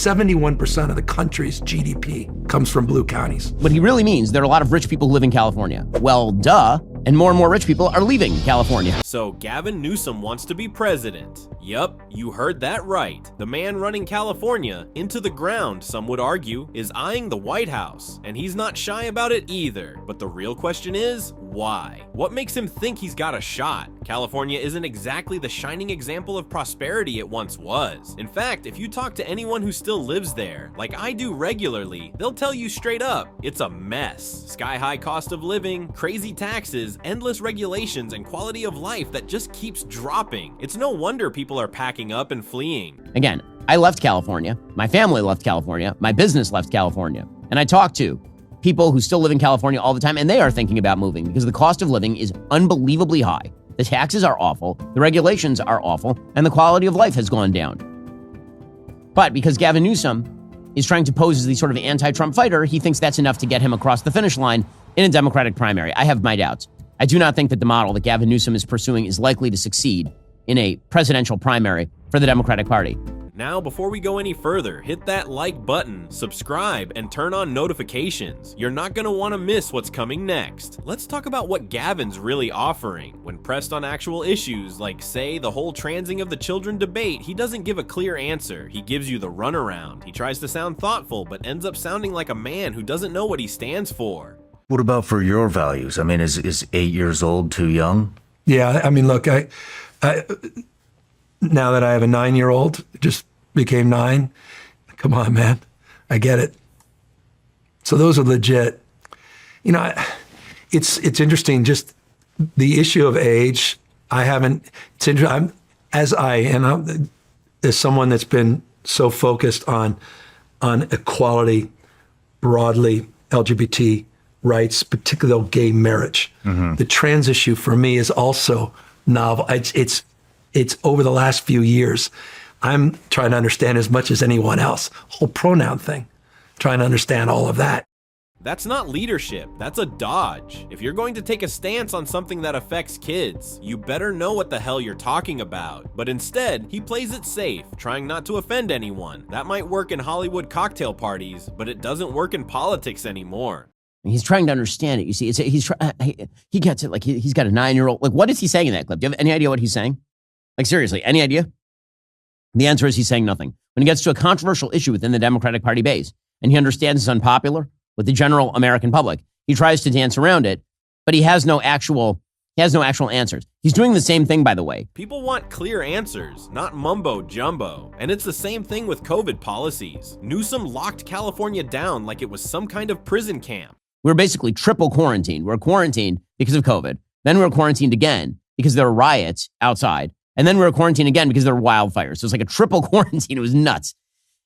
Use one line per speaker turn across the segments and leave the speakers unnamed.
71% of the country's GDP comes from blue counties.
What he really means, there are a lot of rich people who live in California. Well, duh. And more rich people are leaving California.
So Gavin Newsom wants to be president. Yup, you heard that right. The man running California into the ground, some would argue, is eyeing the White House. And he's not shy about it either. But the real question is, why? What makes him think he's got a shot? California isn't exactly the shining example of prosperity it once was. In fact, if you talk to anyone who still lives there, like I do regularly, they'll tell you straight up, it's a mess. Sky-high cost of living, crazy taxes, endless regulations, and quality of life that just keeps dropping. It's no wonder people are packing up and fleeing.
Again, I left California. My family left California. My business left California. And I talked to people who still live in California all the time, and they are thinking about moving because the cost of living is unbelievably high. The taxes are awful, the regulations are awful, and the quality of life has gone down. But because Gavin Newsom is trying to pose as the sort of anti-Trump fighter, he thinks that's enough to get him across the finish line in a Democratic primary. I have my doubts. I do not think that the model that Gavin Newsom is pursuing is likely to succeed in a presidential primary for the Democratic Party.
Now, before we go any further, hit that like button, subscribe, and turn on notifications. You're not going to want to miss what's coming next. Let's talk about what Gavin's really offering. When pressed on actual issues, like, say, the whole transing of the children debate, he doesn't give a clear answer. He gives you the runaround. He tries to sound thoughtful, but ends up sounding like a man who doesn't know what he stands for.
What about for your values? I mean, is 8 years old too young?
Yeah, I mean, look, I now that I have a 9-year-old, just became 9. Come on, man, I get it. So those are legit. You know, it's interesting. Just the issue of age. I haven't. It's interesting. As someone that's been so focused on equality, broadly LGBT rights, particularly gay marriage. Mm-hmm. The trans issue for me is also novel. It's over the last few years, I'm trying to understand as much as anyone else. Whole pronoun thing, trying to understand all of that.
That's not leadership, that's a dodge. If you're going to take a stance on something that affects kids, you better know what the hell you're talking about. But instead, he plays it safe, trying not to offend anyone. That might work in Hollywood cocktail parties, but it doesn't work in politics anymore.
He's trying to understand it. You see, he gets it. Like he's got a 9-year-old. Like, what is he saying in that clip? Do you have any idea what he's saying? Like, seriously, any idea? The answer is he's saying nothing. When he gets to a controversial issue within the Democratic Party base, and he understands it's unpopular with the general American public, he tries to dance around it, but he has no actual answers. He's doing the same thing, by the way.
People want clear answers, not mumbo jumbo. And it's the same thing with COVID policies. Newsom locked California down like it was some kind of prison camp.
We're basically triple quarantined. We're quarantined because of COVID. Then we're quarantined again because there are riots outside. And then we were quarantined again because there were wildfires. So it's like a triple quarantine. It was nuts.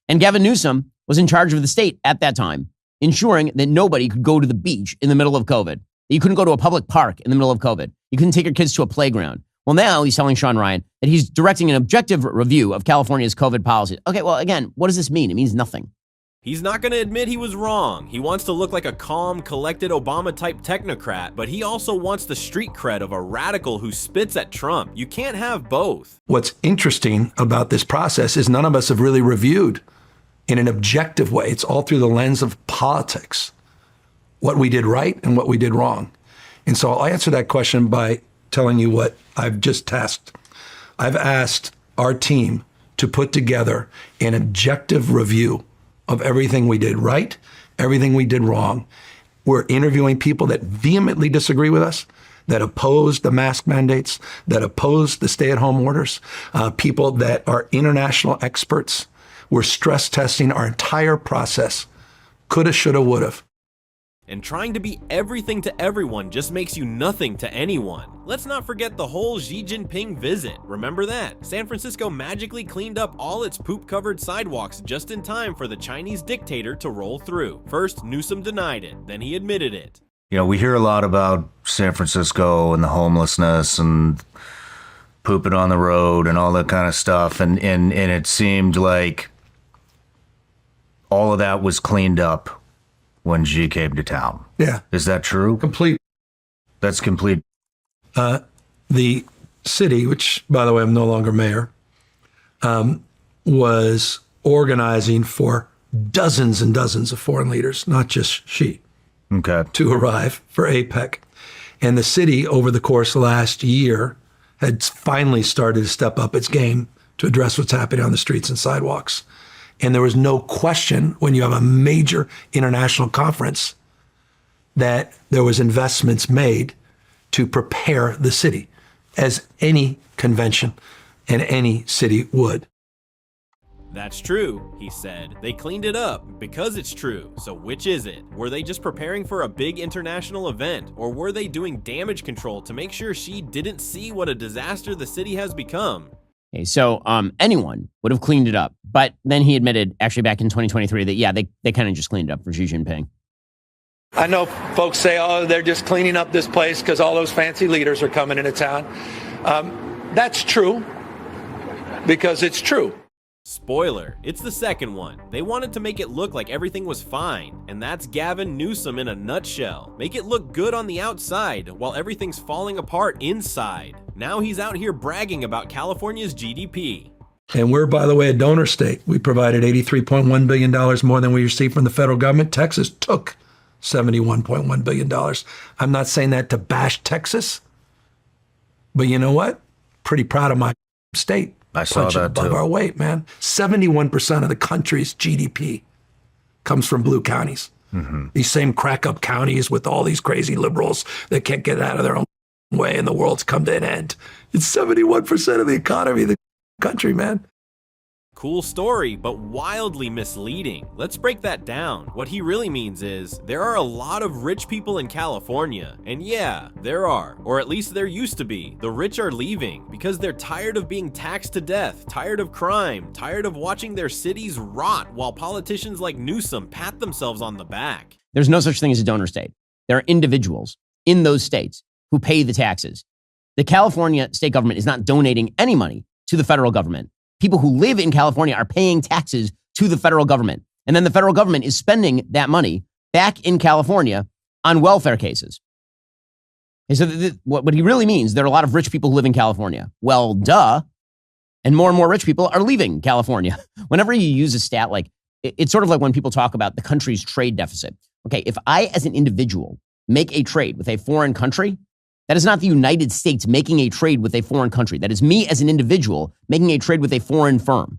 And Gavin Newsom was in charge of the state at that time, ensuring that nobody could go to the beach in the middle of COVID. You couldn't go to a public park in the middle of COVID. You couldn't take your kids to a playground. Well, now he's telling Sean Ryan that he's directing an objective review of California's COVID policy. Okay, well, again, what does this mean? It means nothing.
He's not going to admit he was wrong. He wants to look like a calm, collected Obama-type technocrat, but he also wants the street cred of a radical who spits at Trump. You can't have both.
What's interesting about this process is none of us have really reviewed in an objective way. It's all through the lens of politics, what we did right and what we did wrong. And so I'll answer that question by telling you what I've just tasked. I've asked our team to put together an objective review of everything we did right, everything we did wrong. We're interviewing people that vehemently disagree with us, that oppose the mask mandates, that oppose the stay-at-home orders, people that are international experts. We're stress testing our entire process. Coulda, shoulda, woulda.
And trying to be everything to everyone just makes you nothing to anyone. Let's not forget the whole Xi Jinping visit. Remember that? San Francisco magically cleaned up all its poop-covered sidewalks just in time for the Chinese dictator to roll through. First, Newsom denied it, then he admitted it.
You know, we hear a lot about San Francisco and the homelessness and pooping on the road and all that kind of stuff. And it seemed like all of that was cleaned up when Xi came to town.
Yeah.
Is that true?
Complete.
That's complete.
The city, which, by the way, I'm no longer mayor, was organizing for dozens and dozens of foreign leaders, not just Xi, to arrive for APEC. And the city, over the course of last year, had finally started to step up its game to address what's happening on the streets and sidewalks. And there was no question when you have a major international conference that there was investments made to prepare the city, as any convention and any city would.
That's true, he said. They cleaned it up because it's true. So which is it? Were they just preparing for a big international event? Or were they doing damage control to make sure she didn't see what a disaster the city has become?
Okay, so anyone would have cleaned it up. But then he admitted, actually back in 2023, that, yeah, they kind of just cleaned it up for Xi Jinping.
I know folks say, oh, they're just cleaning up this place because all those fancy leaders are coming into town. That's true, because it's true.
Spoiler, it's the second one. They wanted to make it look like everything was fine, and that's Gavin Newsom in a nutshell. Make it look good on the outside while everything's falling apart inside. Now he's out here bragging about California's GDP.
And we're, by the way, a donor state. We provided $83.1 billion more than we received from the federal government. Texas took $71.1 billion. I'm not saying that to bash Texas, but you know what? Pretty proud of my state.
I saw that
above
too.
Our weight, man. 71% of the country's GDP comes from blue counties. These same crack-up counties with all these crazy liberals that can't get out of their own way and the world's come to an end. It's 71% of the economy of the country, man.
Cool story, but wildly misleading. Let's break that down. What he really means is, there are a lot of rich people in California. And yeah, there are. Or at least there used to be. The rich are leaving because they're tired of being taxed to death, tired of crime, tired of watching their cities rot while politicians like Newsom pat themselves on the back.
There's no such thing as a donor state. There are individuals in those states who pay the taxes. The California state government is not donating any money to the federal government. People who live in California are paying taxes to the federal government. And then the federal government is spending that money back in California on welfare cases. And so what he really means, there are a lot of rich people who live in California. Well, duh. And more rich people are leaving California. Whenever you use a stat, like it's sort of like when people talk about the country's trade deficit. Okay, if I as an individual make a trade with a foreign country, that is not the United States making a trade with a foreign country. That is me as an individual making a trade with a foreign firm.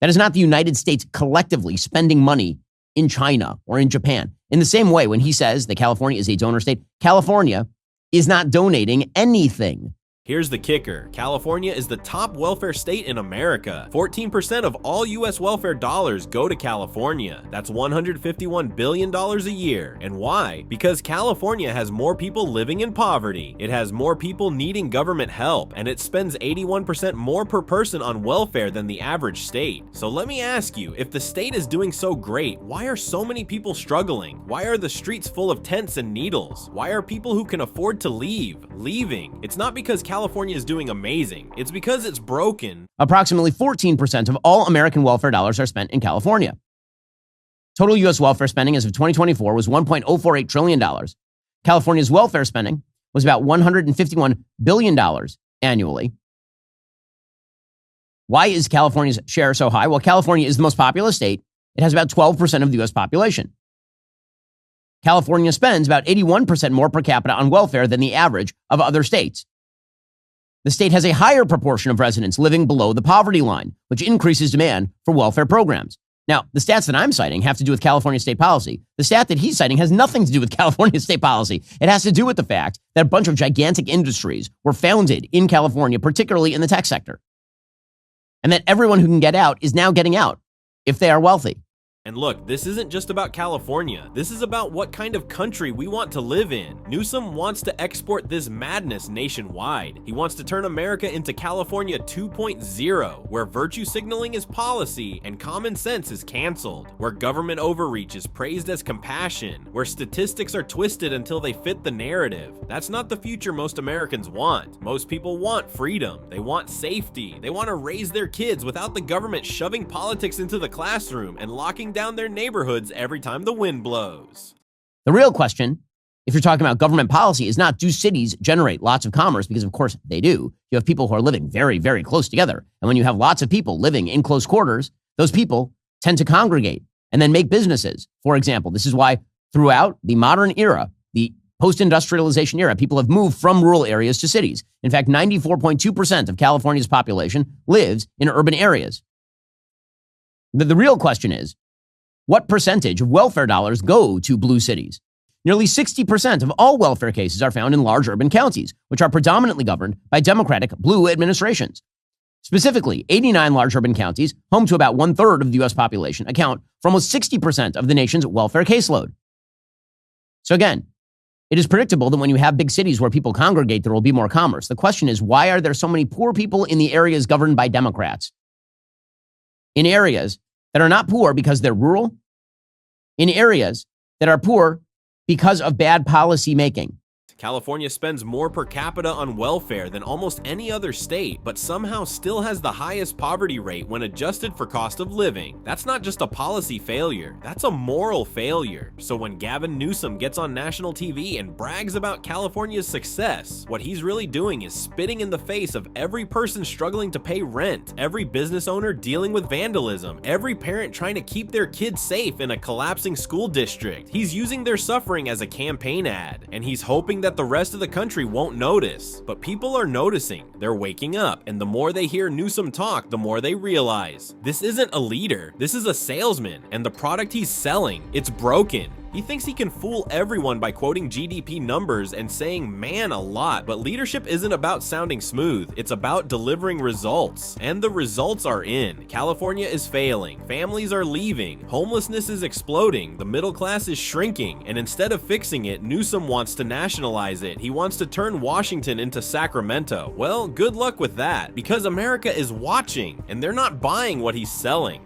That is not the United States collectively spending money in China or in Japan. In the same way, when he says that California is a donor state, California is not donating anything.
Here's the kicker. California is the top welfare state in America. 14% of all U.S. welfare dollars go to California. That's $151 billion a year. And why? Because California has more people living in poverty. It has more people needing government help, and it spends 81% more per person on welfare than the average state. So let me ask you, if the state is doing so great, why are so many people struggling? Why are the streets full of tents and needles? Why are people who can afford to leaving? It's not because California is doing amazing. It's because it's broken.
Approximately 14% of all American welfare dollars are spent in California. Total U.S. welfare spending as of 2024 was $1.048 trillion. California's welfare spending was about $151 billion annually. Why is California's share so high? Well, California is the most populous state. It has about 12% of the U.S. population. California spends about 81% more per capita on welfare than the average of other states. The state has a higher proportion of residents living below the poverty line, which increases demand for welfare programs. Now, the stats that I'm citing have to do with California state policy. The stat that he's citing has nothing to do with California state policy. It has to do with the fact that a bunch of gigantic industries were founded in California, particularly in the tech sector. And that everyone who can get out is now getting out if they are wealthy.
And look, this isn't just about California. This is about what kind of country we want to live in. Newsom wants to export this madness nationwide. He wants to turn America into California 2.0, where virtue signaling is policy and common sense is canceled, where government overreach is praised as compassion, where statistics are twisted until they fit the narrative. That's not the future most Americans want. Most people want freedom. They want safety. They want to raise their kids without the government shoving politics into the classroom and locking down their neighborhoods every time the wind blows.
The real question, if you're talking about government policy, is not do cities generate lots of commerce? Because of course they do. You have people who are living very, very close together. And when you have lots of people living in close quarters, Those people tend to congregate and then make businesses. For example, this is why throughout the modern era, the post-industrialization era, people have moved from rural areas to cities. In fact, 94.2% of California's population lives in urban areas. The real question is, what percentage of welfare dollars go to blue cities? Nearly 60% of all welfare cases are found in large urban counties, which are predominantly governed by Democratic blue administrations. Specifically, 89 large urban counties, home to about 1/3 of the U.S. population, account for almost 60% of the nation's welfare caseload. So again, it is predictable that when you have big cities where people congregate, there will be more commerce. The question is, why are there so many poor people in the areas governed by Democrats? In areas that are not poor because they're rural, in areas that are poor because of bad policy making.
California spends more per capita on welfare than almost any other state, but somehow still has the highest poverty rate when adjusted for cost of living. That's not just a policy failure, that's a moral failure. So when Gavin Newsom gets on national TV and brags about California's success, what he's really doing is spitting in the face of every person struggling to pay rent, every business owner dealing with vandalism, every parent trying to keep their kids safe in a collapsing school district. He's using their suffering as a campaign ad, and he's hoping that the rest of the country won't notice. But people are noticing. They're waking up, and the more they hear Newsom talk, the more they realize this isn't a leader, this is a salesman, and the product he's selling, it's broken. He thinks he can fool everyone by quoting GDP numbers and saying man a lot, but leadership isn't about sounding smooth, it's about delivering results. And the results are in. California is failing, families are leaving, homelessness is exploding, the middle class is shrinking, and instead of fixing it, Newsom wants to nationalize it. He wants to turn Washington into Sacramento. Well, good luck with that, because America is watching, and they're not buying what he's selling.